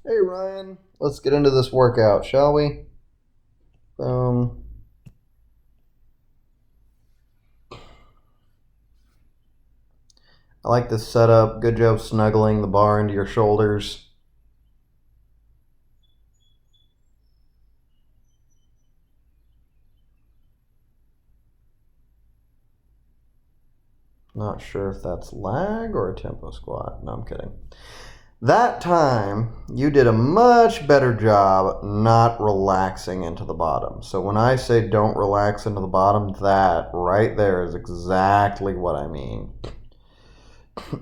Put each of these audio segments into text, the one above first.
Hey Ryan, let's get into this workout, shall we? Um, I like this setup. Good job snuggling the bar into your shoulders. Not sure if that's lag or a tempo squat. No, I'm kidding. That time, you did a much better job not relaxing into the bottom. So when I say don't relax into the bottom, that right there is exactly what I mean.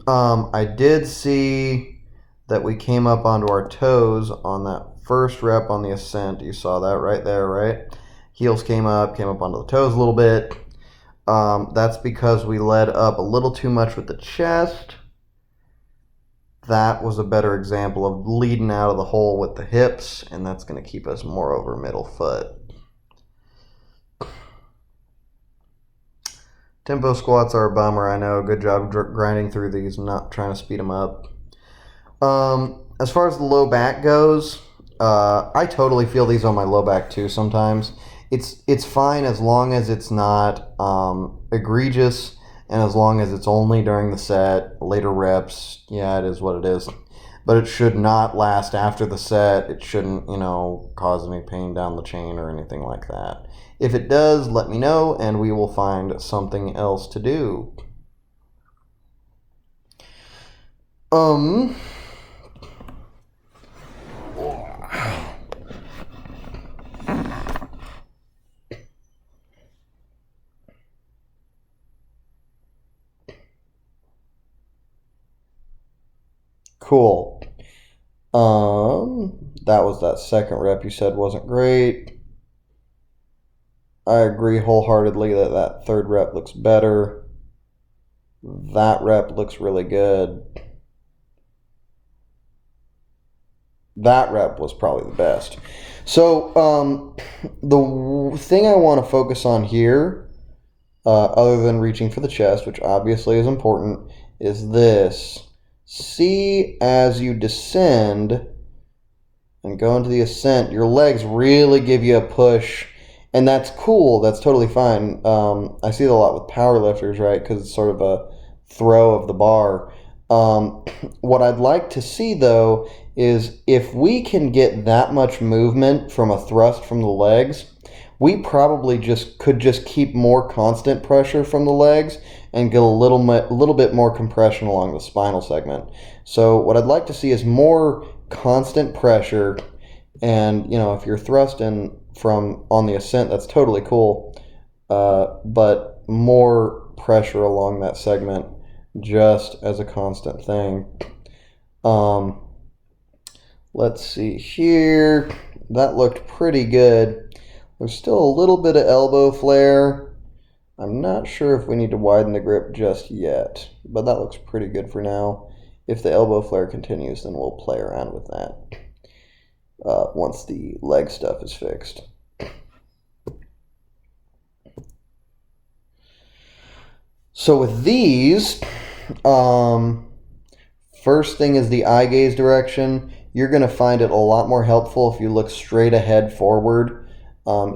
I did see that we came up onto our toes on that first rep on the ascent. You saw that right there, right? Heels came up onto the toes a little bit. That's because we led up a little too much with the chest. That was a better example of leading out of the hole with the hips, and that's going to keep us more over middle foot. Tempo squats are a bummer, I know. Good job grinding through these, not trying to speed them up. As far as the low back goes, I totally feel these on my low back too sometimes. It's fine as long as it's not egregious, and as long as it's only during the set. Later reps, yeah, it is what it is. But it should not last after the set. It shouldn't, cause any pain down the chain or anything like that. If it does, let me know, and we will find something else to do. Cool. That was that second rep you said wasn't great. I agree wholeheartedly that that third rep looks better. That rep looks really good. That rep was probably the best. So, the thing I want to focus on here, other than reaching for the chest, which obviously is important, is this. See, as you descend and go into the ascent, your legs really give you a push, and that's cool. That's totally fine. I see it a lot with powerlifters, right? Because it's sort of a throw of the bar. What I'd like to see, though, is if we can get that much movement from a thrust from the legs, we probably could just keep more constant pressure from the legs and get a little bit more compression along the spinal segment. So what I'd like to see is more constant pressure, and if you're thrusting from on the ascent, that's totally cool, but more pressure along that segment just as a constant thing. Let's see here. That looked pretty good. There's still a little bit of elbow flare. I'm not sure if we need to widen the grip just yet, but that looks pretty good for now. If the elbow flare continues, then we'll play around with that once the leg stuff is fixed. So with these, first thing is the eye gaze direction. You're going to find it a lot more helpful if you look straight ahead forward,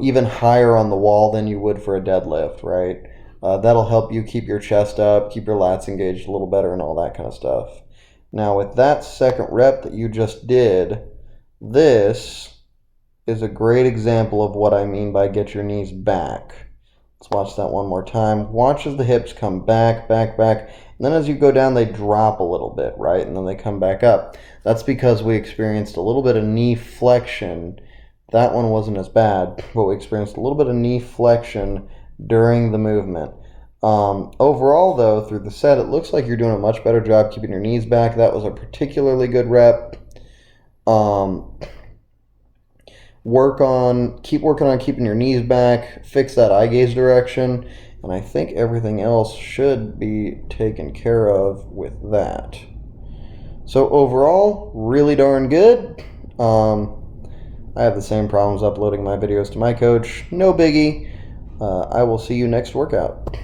even higher on the wall than you would for a deadlift, right? That'll help you keep your chest up, keep your lats engaged a little better, and all that kind of stuff. Now with that second rep that you just did, this is a great example of what I mean by get your knees back. Let's watch that one more time. Watch as the hips come back, back, back. And then as you go down, they drop a little bit, right? And then they come back up. That's because we experienced a little bit of knee flexion. That one wasn't as bad, but we experienced a little bit of knee flexion during the movement. Overall, though, through the set, it looks like you're doing a much better job keeping your knees back. That was a particularly good rep. Keep working on keeping your knees back, fix that eye gaze direction, and I think everything else should be taken care of with that. So overall, really darn good. I have the same problems uploading my videos to my coach. No biggie. I will see you next workout.